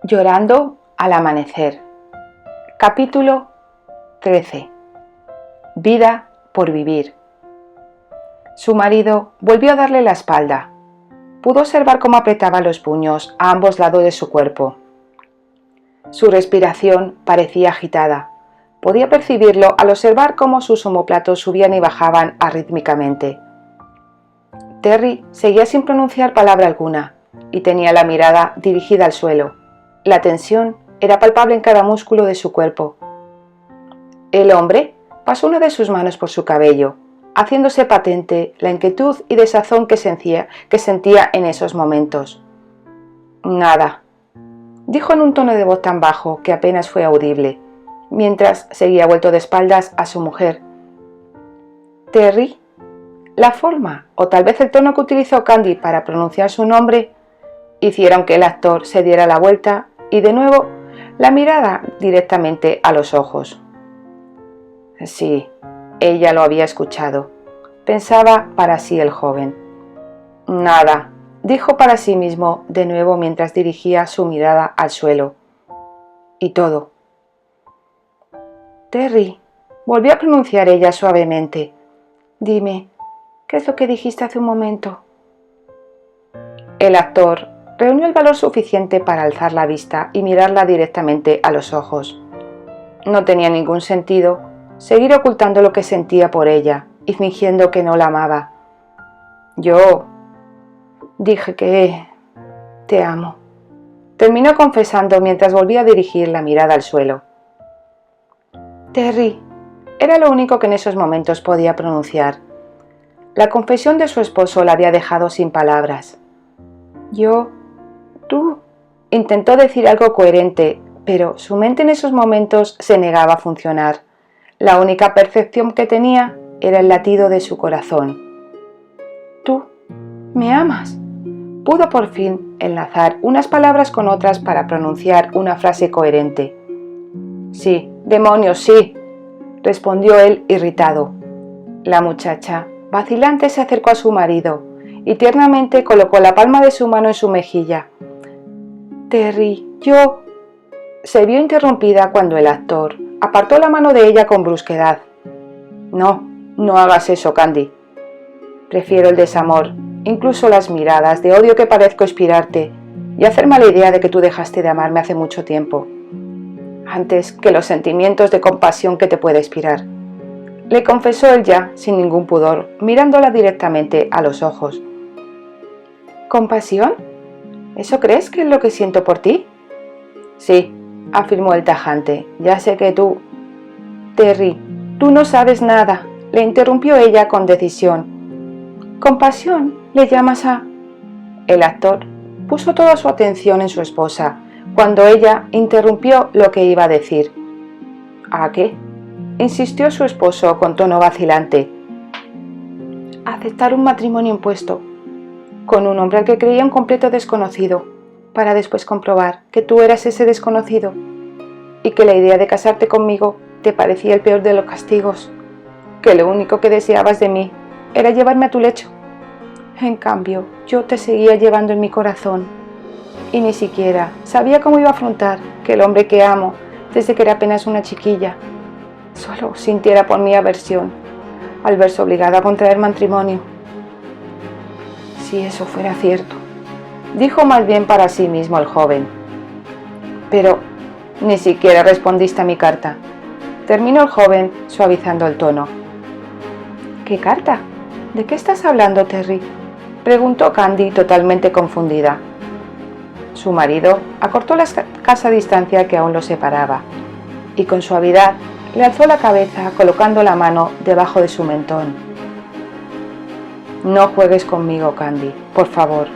Llorando al amanecer. Capítulo 13. Vida por vivir. Su marido volvió a darle la espalda. Pudo observar cómo apretaba los puños a ambos lados de su cuerpo. Su respiración parecía agitada. Podía percibirlo al observar cómo sus omóplatos subían y bajaban arrítmicamente. Terry seguía sin pronunciar palabra alguna y tenía la mirada dirigida al suelo. La tensión era palpable en cada músculo de su cuerpo. El hombre pasó una de sus manos por su cabello, haciéndose patente la inquietud y desazón que sentía en esos momentos. «Nada», dijo en un tono de voz tan bajo que apenas fue audible, mientras seguía vuelto de espaldas a su mujer. «Terry». La forma, o tal vez el tono que utilizó Candy para pronunciar su nombre, hicieron que el actor se diera la vuelta y de nuevo la mirada directamente a los ojos. Sí, ella lo había escuchado, pensaba para sí el joven. «Nada», dijo para sí mismo de nuevo mientras dirigía su mirada al suelo. «Y todo». «Terry», volvió a pronunciar ella suavemente. «Dime, ¿qué es lo que dijiste hace un momento?» El actor reunió el valor suficiente para alzar la vista y mirarla directamente a los ojos. No tenía ningún sentido seguir ocultando lo que sentía por ella y fingiendo que no la amaba. «Yo dije que te amo», terminó confesando mientras volvía a dirigir la mirada al suelo. «Terry», era lo único que en esos momentos podía pronunciar. La confesión de su esposo la había dejado sin palabras. «Tú», intentó decir algo coherente, pero su mente en esos momentos se negaba a funcionar. La única percepción que tenía era el latido de su corazón. «¿Tú me amas?» Pudo por fin enlazar unas palabras con otras para pronunciar una frase coherente. «Sí, demonios, sí», respondió él irritado. La muchacha, vacilante, se acercó a su marido y tiernamente colocó la palma de su mano en su mejilla. «Terry, yo…» Se vio interrumpida cuando el actor apartó la mano de ella con brusquedad. No hagas eso, Candy. Prefiero el desamor, incluso las miradas de odio que parezco inspirarte, y hacerme la idea de que tú dejaste de amarme hace mucho tiempo, antes que los sentimientos de compasión que te pueda inspirar», le confesó él ya, sin ningún pudor, mirándola directamente a los ojos. «¿Compasión? ¿Eso crees que es lo que siento por ti?» «Sí», afirmó el tajante, «ya sé que tú…» «Terry, tú no sabes nada», le interrumpió ella con decisión. «¿Compasión le llamas a…?» El actor puso toda su atención en su esposa, cuando ella interrumpió lo que iba a decir. «¿A qué?», insistió su esposo con tono vacilante. «Aceptar un matrimonio impuesto con un hombre al que creía un completo desconocido, para después comprobar que tú eras ese desconocido y que la idea de casarte conmigo te parecía el peor de los castigos, que lo único que deseabas de mí era llevarme a tu lecho. En cambio, yo te seguía llevando en mi corazón y ni siquiera sabía cómo iba a afrontar que el hombre que amo desde que era apenas una chiquilla solo sintiera por mí aversión al verse obligado a contraer matrimonio. Si eso fuera cierto», dijo más bien para sí mismo el joven. «Pero ni siquiera respondiste a mi carta», terminó el joven suavizando el tono. «¿Qué carta? ¿De qué estás hablando, Terry?», preguntó Candy totalmente confundida. Su marido acortó la escasa distancia que aún los separaba y con suavidad le alzó la cabeza colocando la mano debajo de su mentón. «No juegues conmigo, Candy, por favor»,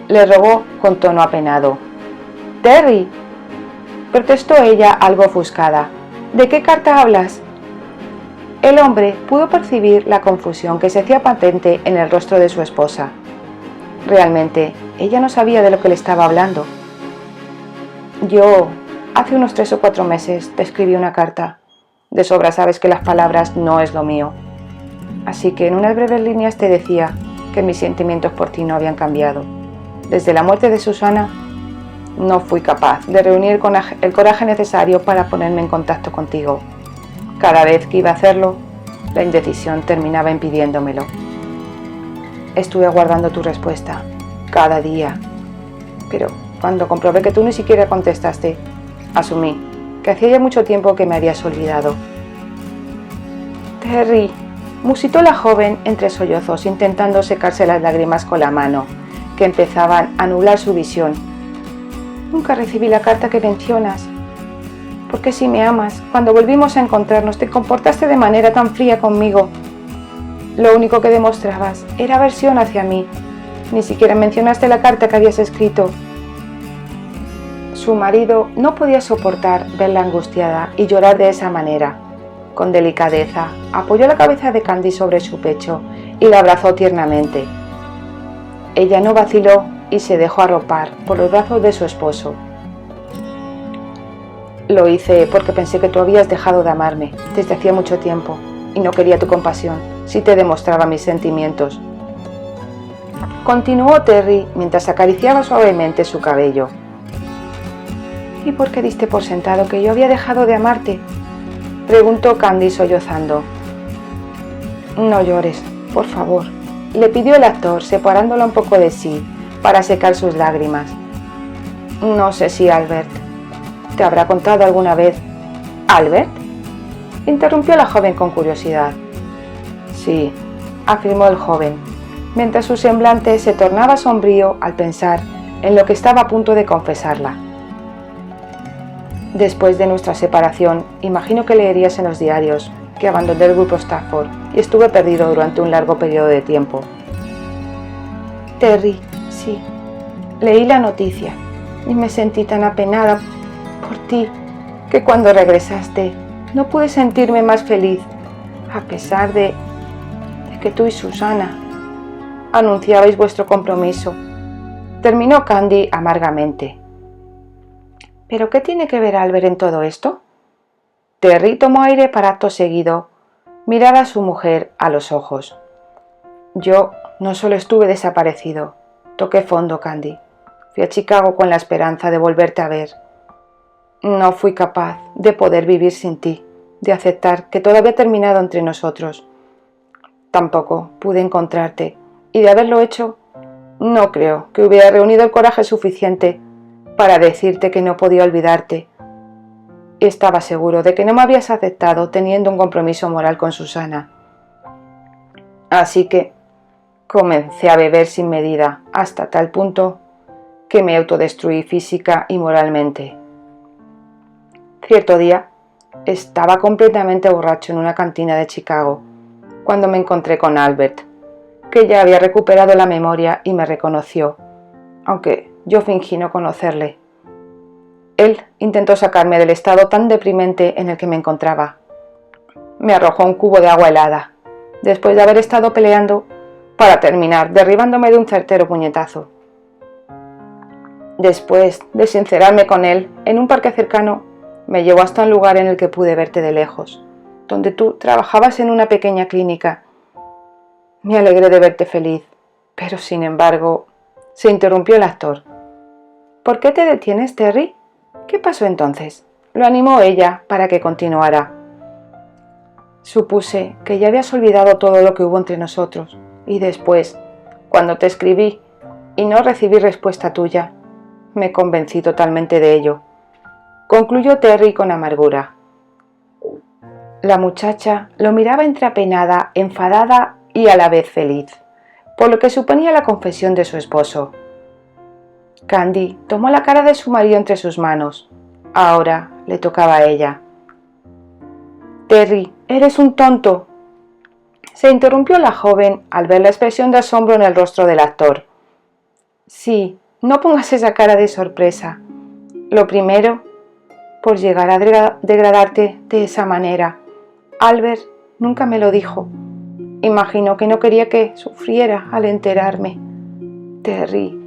le rogó con tono apenado. «Terry», protestó ella algo ofuscada, «¿de qué carta hablas?». El hombre pudo percibir la confusión que se hacía patente en el rostro de su esposa. Realmente, ella no sabía de lo que le estaba hablando. «Yo, hace unos 3 o 4 meses, te escribí una carta. De sobra sabes que las palabras no es lo mío. Así que en unas breves líneas te decía que mis sentimientos por ti no habían cambiado. Desde la muerte de Susana, No fui capaz de reunir el coraje necesario para ponerme en contacto contigo. Cada vez que iba a hacerlo, la indecisión terminaba impidiéndomelo. Estuve aguardando tu respuesta, cada día. Pero cuando comprobé que tú ni siquiera contestaste, asumí que hacía ya mucho tiempo que me habías olvidado. Terry, musitó la joven entre sollozos, intentando secarse las lágrimas con la mano, que empezaban a nublar su visión. Nunca recibí la carta que mencionas. Porque si me amas, cuando volvimos a encontrarnos te comportaste de manera tan fría conmigo. Lo único que demostrabas era aversión hacia mí. Ni siquiera mencionaste la carta que habías escrito. Su marido no podía soportar verla angustiada y llorar de esa manera. Con delicadeza, apoyó la cabeza de Candy sobre su pecho y la abrazó tiernamente. Ella no vaciló y se dejó arropar por los brazos de su esposo. Lo hice porque pensé que tú habías dejado de amarme desde hacía mucho tiempo y no quería tu compasión si te demostraba mis sentimientos. Continuó Terry mientras acariciaba suavemente su cabello. ¿Y por qué diste por sentado que yo había dejado de amarte?, preguntó Candy sollozando. No llores, por favor, le pidió el actor, separándola un poco de sí para secar sus lágrimas. No sé si Albert te habrá contado alguna vez. ¿Albert?, interrumpió la joven con curiosidad. Sí, afirmó el joven, mientras su semblante se tornaba sombrío al pensar en lo que estaba a punto de confesarla. Después de nuestra separación, imagino que leerías en los diarios que abandoné el grupo Stafford y estuve perdido durante un largo periodo de tiempo. Terry, sí, leí la noticia y me sentí tan apenada por ti que cuando regresaste no pude sentirme más feliz, a pesar de que tú y Susana anunciabais vuestro compromiso. Terminó Candy amargamente. ¿Pero qué tiene que ver Albert en todo esto? Terry tomó aire para acto seguido mirar a su mujer a los ojos. Yo no solo estuve desaparecido, toqué fondo, Candy. Fui a Chicago con la esperanza de volverte a ver. No fui capaz de poder vivir sin ti, de aceptar que todo había terminado entre nosotros. Tampoco pude encontrarte, y de haberlo hecho, no creo que hubiera reunido el coraje suficiente para decirte que no podía olvidarte. Estaba seguro de que no me habías aceptado teniendo un compromiso moral con Susana. Así que comencé a beber sin medida hasta tal punto que me autodestruí física y moralmente. Cierto día estaba completamente borracho en una cantina de Chicago cuando me encontré con Albert, que ya había recuperado la memoria y me reconoció, aunque yo fingí no conocerle. Él intentó sacarme del estado tan deprimente en el que me encontraba. Me arrojó un cubo de agua helada, después de haber estado peleando, para terminar derribándome de un certero puñetazo. Después de sincerarme con él, en un parque cercano, me llevó hasta un lugar en el que pude verte de lejos, donde tú trabajabas en una pequeña clínica. Me alegré de verte feliz, pero sin embargo, se interrumpió el actor. ¿Por qué te detienes, Terry? ¿Qué pasó entonces? Lo animó ella para que continuara. Supuse que ya habías olvidado todo lo que hubo entre nosotros, y después, cuando te escribí y no recibí respuesta tuya, me convencí totalmente de ello. Concluyó Terry con amargura. La muchacha lo miraba entre apenada, enfadada y a la vez feliz, por lo que suponía la confesión de su esposo. Candy tomó la cara de su marido entre sus manos. Ahora le tocaba a ella. Terry, eres un tonto. Se interrumpió la joven al ver la expresión de asombro en el rostro del actor. Sí, no pongas esa cara de sorpresa. Lo primero, por llegar a degradarte de esa manera. Albert nunca me lo dijo. Imagino que no quería que sufriera al enterarme. Terry.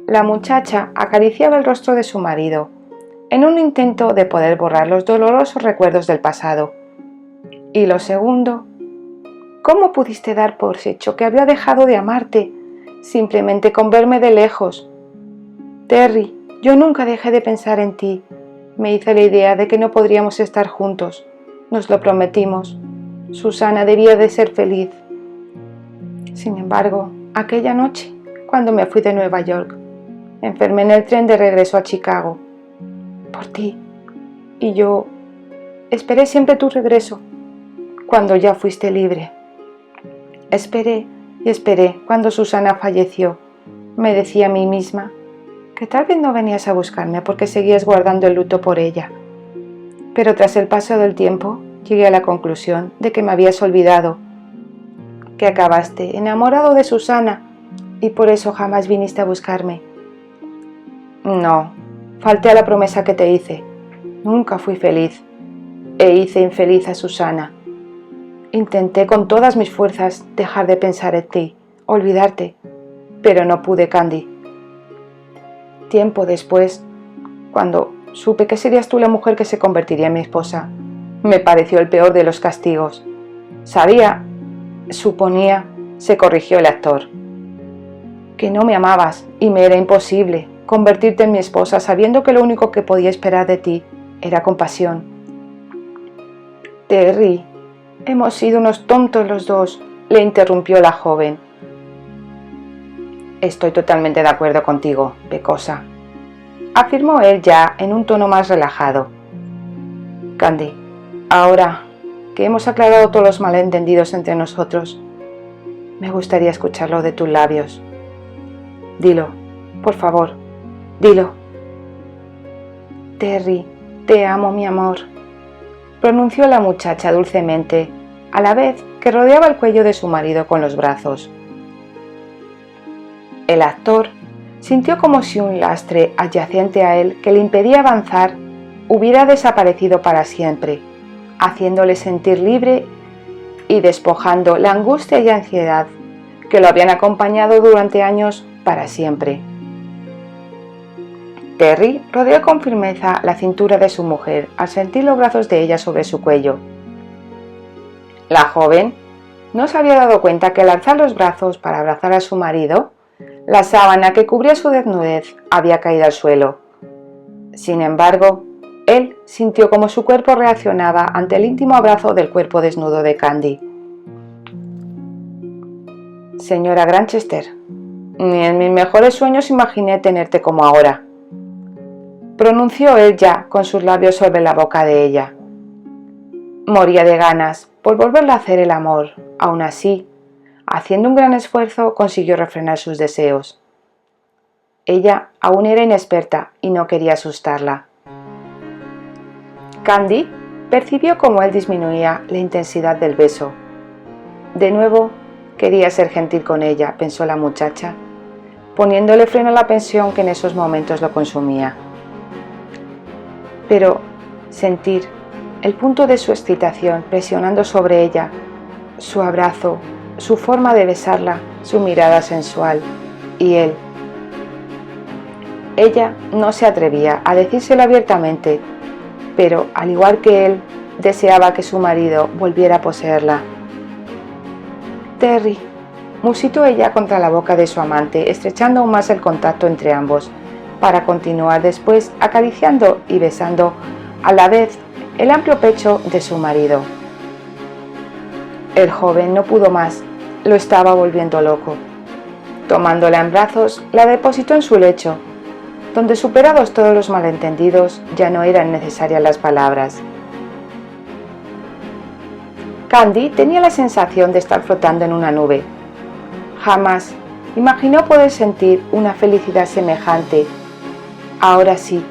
La muchacha acariciaba el rostro de su marido, en un intento de poder borrar los dolorosos recuerdos del pasado. Y lo segundo, ¿cómo pudiste dar por hecho que había dejado de amarte simplemente con verme de lejos? Terry, Yo nunca dejé de pensar en ti. Me hice la idea de que no podríamos estar juntos. Nos lo prometimos. Susana debía de ser feliz. Sin embargo, aquella noche, cuando me fui de Nueva York, me enfermé en el tren de regreso a Chicago. Por ti. Y yo esperé siempre tu regreso, cuando ya fuiste libre. Esperé y esperé cuando Susana falleció. Me decía a mí misma que tal vez no venías a buscarme porque seguías guardando el luto por ella. Pero tras el paso del tiempo, llegué a la conclusión de que me habías olvidado, que acabaste enamorado de Susana y por eso jamás viniste a buscarme. No, falté a la promesa que te hice. Nunca fui feliz e hice infeliz a Susana. Intenté con todas mis fuerzas dejar de pensar en ti, olvidarte, pero no pude, Candy. Tiempo después, cuando supe que serías tú la mujer que se convertiría en mi esposa, me pareció el peor de los castigos. Suponía, se corrigió el actor, que no me amabas y me era imposible convertirte en mi esposa sabiendo que lo único que podía esperar de ti era compasión. Terry, hemos sido unos tontos los dos, le interrumpió la joven. Estoy totalmente de acuerdo contigo, pecosa, afirmó él ya en un tono más relajado. Candy, ahora que hemos aclarado todos los malentendidos entre nosotros, me gustaría escucharlo de tus labios. Dilo, por favor, dilo. Terry, te amo, mi amor, pronunció la muchacha dulcemente, a la vez que rodeaba el cuello de su marido con los brazos. El actor sintió como si un lastre adyacente a él que le impedía avanzar hubiera desaparecido para siempre, haciéndole sentir libre y despojando la angustia y ansiedad que lo habían acompañado durante años para siempre. Terry rodeó con firmeza la cintura de su mujer al sentir los brazos de ella sobre su cuello. La joven no se había dado cuenta que al alzar los brazos para abrazar a su marido, la sábana que cubría su desnudez había caído al suelo. Sin embargo, él sintió como su cuerpo reaccionaba ante el íntimo abrazo del cuerpo desnudo de Candy. Señora Granchester, ni en mis mejores sueños imaginé tenerte como ahora, pronunció él ya con sus labios sobre la boca de ella. Moría de ganas por volverle a hacer el amor. Aún así, haciendo un gran esfuerzo, consiguió refrenar sus deseos. Ella aún era inexperta y no quería asustarla. Candy percibió cómo él disminuía la intensidad del beso. De nuevo, quería ser gentil con ella, pensó la muchacha, poniéndole freno a la tensión que en esos momentos lo consumía. Pero sentir el punto de su excitación presionando sobre ella, su abrazo, su forma de besarla, su mirada sensual, y él. Ella no se atrevía a decírselo abiertamente, pero al igual que él, deseaba que su marido volviera a poseerla. Terry, musitó ella contra la boca de su amante, estrechando aún más el contacto entre ambos, para continuar después acariciando y besando a la vez el amplio pecho de su marido. El joven no pudo más, lo estaba volviendo loco. Tomándola en brazos, la depositó en su lecho, donde superados todos los malentendidos ya no eran necesarias las palabras. Candy tenía la sensación de estar flotando en una nube. Jamás imaginó poder sentir una felicidad semejante. Ahora sí,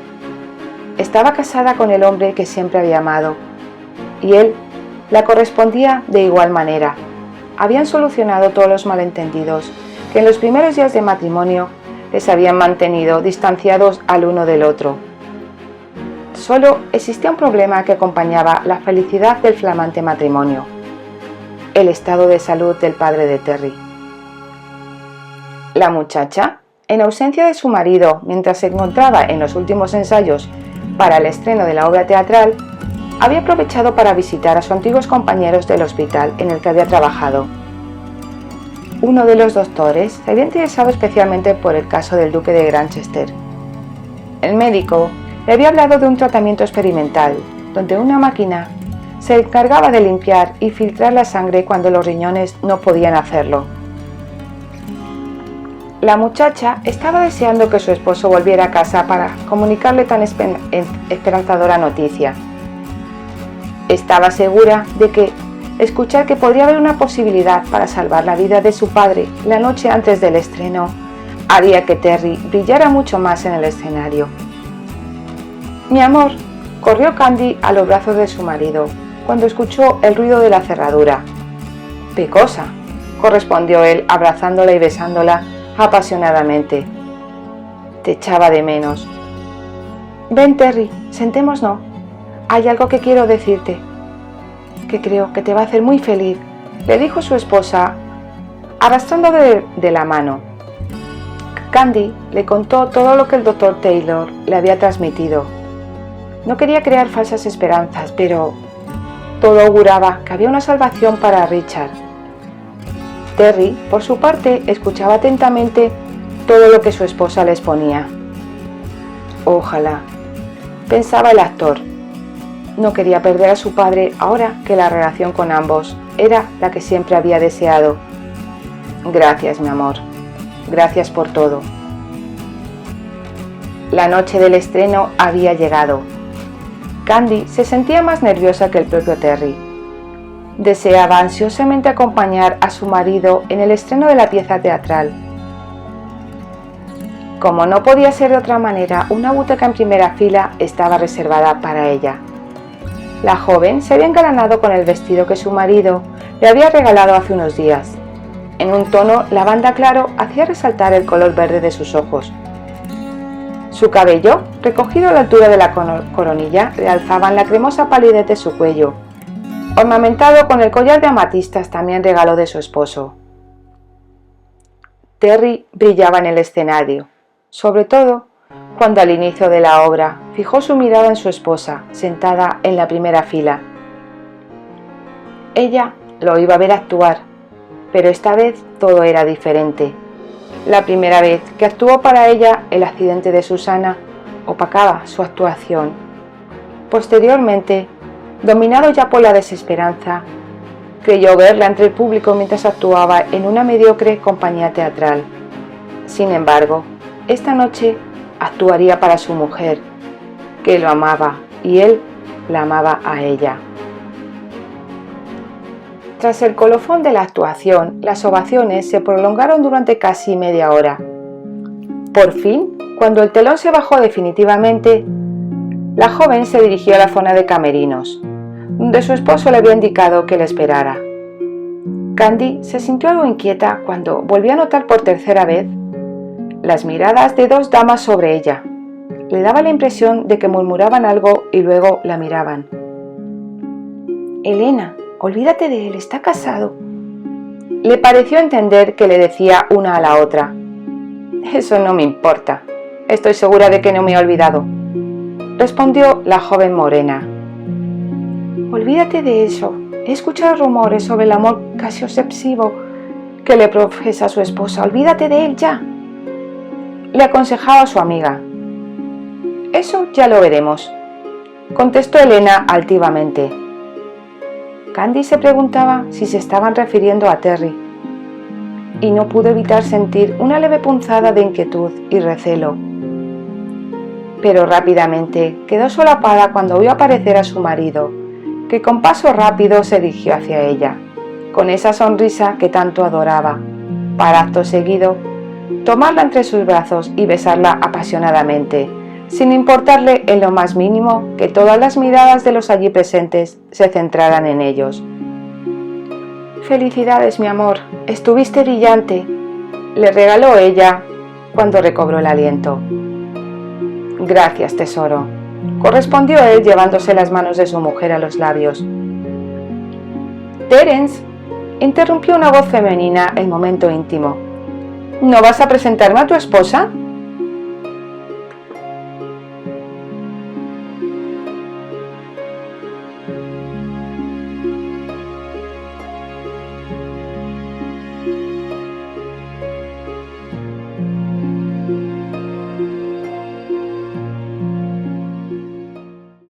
estaba casada con el hombre que siempre había amado, y él la correspondía de igual manera. Habían solucionado todos los malentendidos que en los primeros días de matrimonio les habían mantenido distanciados al uno del otro. Solo existía un problema que acompañaba la felicidad del flamante matrimonio: el estado de salud del padre de Terry. La muchacha, en ausencia de su marido mientras se encontraba en los últimos ensayos para el estreno de la obra teatral, había aprovechado para visitar a sus antiguos compañeros del hospital en el que había trabajado. Uno de los doctores se había interesado especialmente por el caso del duque de Granchester. El médico le había hablado de un tratamiento experimental, donde una máquina se encargaba de limpiar y filtrar la sangre cuando los riñones no podían hacerlo. La muchacha estaba deseando que su esposo volviera a casa para comunicarle tan esperanzadora noticia. Estaba segura de que escuchar que podría haber una posibilidad para salvar la vida de su padre la noche antes del estreno haría que Terry brillara mucho más en el escenario. «Mi amor», corrió Candy a los brazos de su marido cuando escuchó el ruido de la cerradura. «Pecosa», correspondió él abrazándola y besándola apasionadamente. «Te echaba de menos». «Ven, Terry, sentémonos. Hay algo que quiero decirte, que creo que te va a hacer muy feliz», le dijo su esposa, arrastrándole de la mano. Candy le contó todo lo que el doctor Taylor le había transmitido. No quería crear falsas esperanzas, pero todo auguraba que había una salvación para Richard. Terry, por su parte, escuchaba atentamente todo lo que su esposa le exponía. Ojalá, pensaba el actor. No quería perder a su padre ahora que la relación con ambos era la que siempre había deseado. Gracias, mi amor. Gracias por todo. La noche del estreno había llegado. Candy se sentía más nerviosa que el propio Terry. Deseaba ansiosamente acompañar a su marido en el estreno de la pieza teatral. Como no podía ser de otra manera, una butaca en primera fila estaba reservada para ella. La joven se había engalanado con el vestido que su marido le había regalado hace unos días. En un tono lavanda claro hacía resaltar el color verde de sus ojos. Su cabello, recogido a la altura de la coronilla, realzaban la cremosa palidez de su cuello, ornamentado con el collar de amatistas también regalo de su esposo. Terry brillaba en el escenario, sobre todo cuando al inicio de la obra fijó su mirada en su esposa, sentada en la primera fila. Ella lo iba a ver actuar, pero esta vez todo era diferente. La primera vez que actuó para ella, el accidente de Susana opacaba su actuación. Posteriormente, dominado ya por la desesperanza, creyó verla entre el público mientras actuaba en una mediocre compañía teatral. Sin embargo, esta noche actuaría para su mujer, que lo amaba y él la amaba a ella. Tras el colofón de la actuación, las ovaciones se prolongaron durante casi media hora. Por fin, cuando el telón se bajó definitivamente, la joven se dirigió a la zona de camerinos, donde su esposo le había indicado que le esperara. Candy se sintió algo inquieta cuando volvió a notar por tercera vez las miradas de dos damas sobre ella. Le daba la impresión de que murmuraban algo y luego la miraban. «Elena, olvídate de él, está casado». Le pareció entender que le decía una a la otra. «Eso no me importa. Estoy segura de que no me he olvidado», respondió la joven morena. «Olvídate de eso. He escuchado rumores sobre el amor casi obsesivo que le profesa su esposa. Olvídate de él ya», le aconsejaba a su amiga. «Eso ya lo veremos», contestó Elena altivamente. Candy se preguntaba si se estaban refiriendo a Terry, y no pudo evitar sentir una leve punzada de inquietud y recelo. Pero rápidamente quedó solapada cuando vio aparecer a su marido, que con paso rápido se dirigió hacia ella, con esa sonrisa que tanto adoraba, para acto seguido tomarla entre sus brazos y besarla apasionadamente, sin importarle en lo más mínimo que todas las miradas de los allí presentes se centraran en ellos. «Felicidades, mi amor, estuviste brillante», le regaló ella cuando recobró el aliento. «Gracias, tesoro», correspondió él llevándose las manos de su mujer a los labios. «Terence», interrumpió una voz femenina el momento íntimo. «¿No vas a presentarme a tu esposa?».